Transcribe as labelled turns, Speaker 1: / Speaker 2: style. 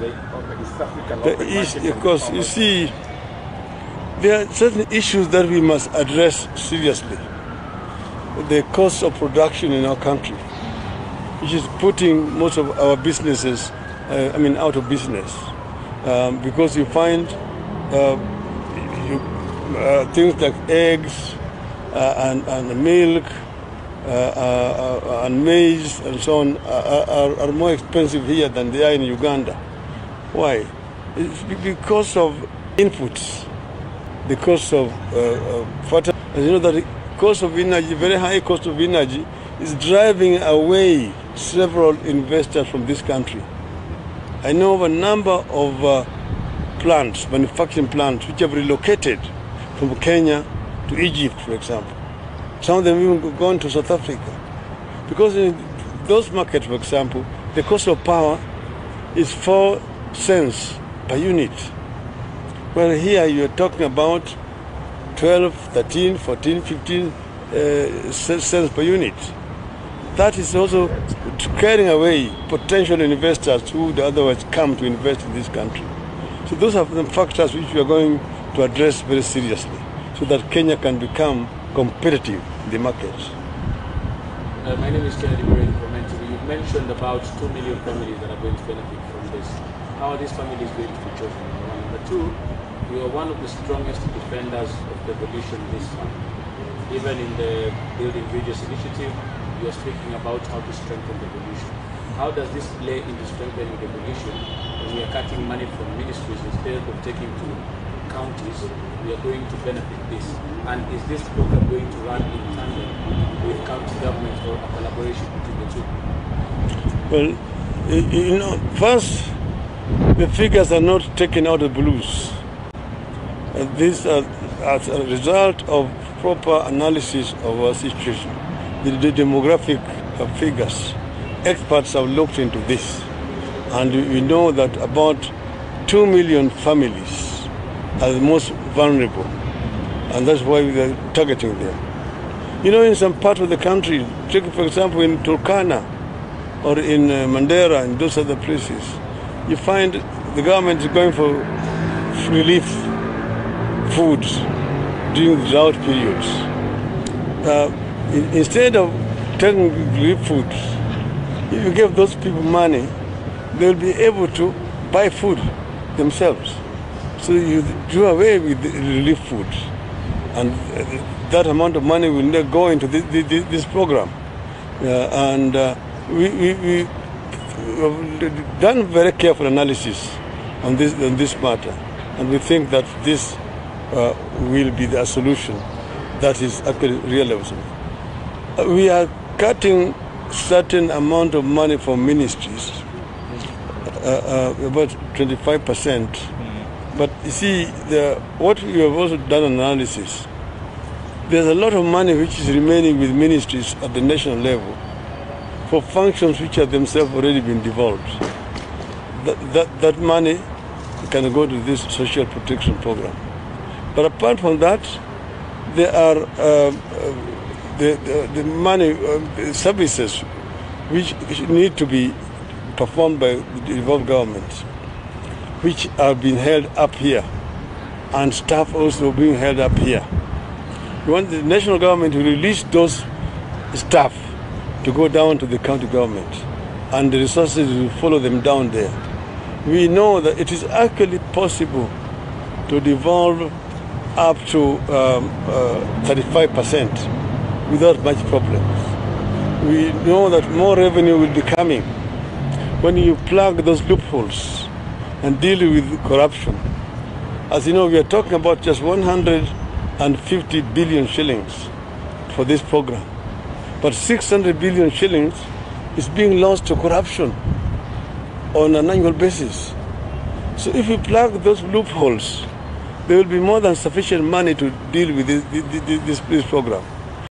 Speaker 1: East African
Speaker 2: of course, you see, there are certain issues that we must address seriously. The cost of production in our country, which is putting most of our businesses, out of business, because you find things like eggs and milk and maize and so on are more expensive here than they are in Uganda. Why? It's because of inputs, the cost of fertilizer. You know that the cost of energy, very high cost of energy, is driving away several investors from this country. I know of a number of plants, manufacturing plants, which have relocated from Kenya to Egypt, for example. Some of them even gone to South Africa. Because in those markets, for example, the cost of power is 4 cents per unit. Well, here you're talking about 12, 13, 14, 15 cents per unit. That is also carrying away potential investors who would otherwise come to invest in this country. So those are the factors which we are going to address very seriously, so that Kenya can become competitive in the market.
Speaker 1: My name is Kennedy from NTV. You've mentioned about 2 million families that are going to benefit from this. How are these families going to be chosen? Number two, you are one of the strongest defenders of devolution this time. Even in the Building Bridges initiative, you are speaking about how to strengthen devolution. How does this play into strengthening devolution when we are cutting money from ministries instead of taking to counties? We are going to benefit this. And is this program going to run in tandem with county governments or a collaboration between the two?
Speaker 2: Well, first, the figures are not taken out of the blues. These are as a result of proper analysis of our situation. The demographic figures, experts have looked into this, and we know that about 2 million families are the most vulnerable, and that's why we are targeting them. You know, in some part of the country, take for example in Turkana or in Mandera and those other places, you find the government is going for relief foods during the drought periods. Instead of taking relief foods, if you give those people money, they'll be able to buy food themselves. So you do away with the relief foods, and that amount of money will not go into this program. We have done very careful analysis on this matter, and we think that this will be the solution that is actually realizable. We are cutting certain amount of money from ministries, about 25%. But you see, what we have also done analysis, there's a lot of money which is remaining with ministries at the national level for functions which have themselves already been devolved. That money can go to this social protection program. But apart from that, there are the money services which need to be performed by the devolved governments, which are being held up here, and staff also being held up here. We want the national government to release those staff to go down to the county government, and the resources will follow them down there. We know that it is actually possible to devolve up to 35% without much problems. We know that more revenue will be coming when you plug those loopholes and deal with corruption. As you know, we are talking about just 150 billion shillings for this program. But 600 billion shillings is being lost to corruption on an annual basis. So if we plug those loopholes, there will be more than sufficient money to deal with this program.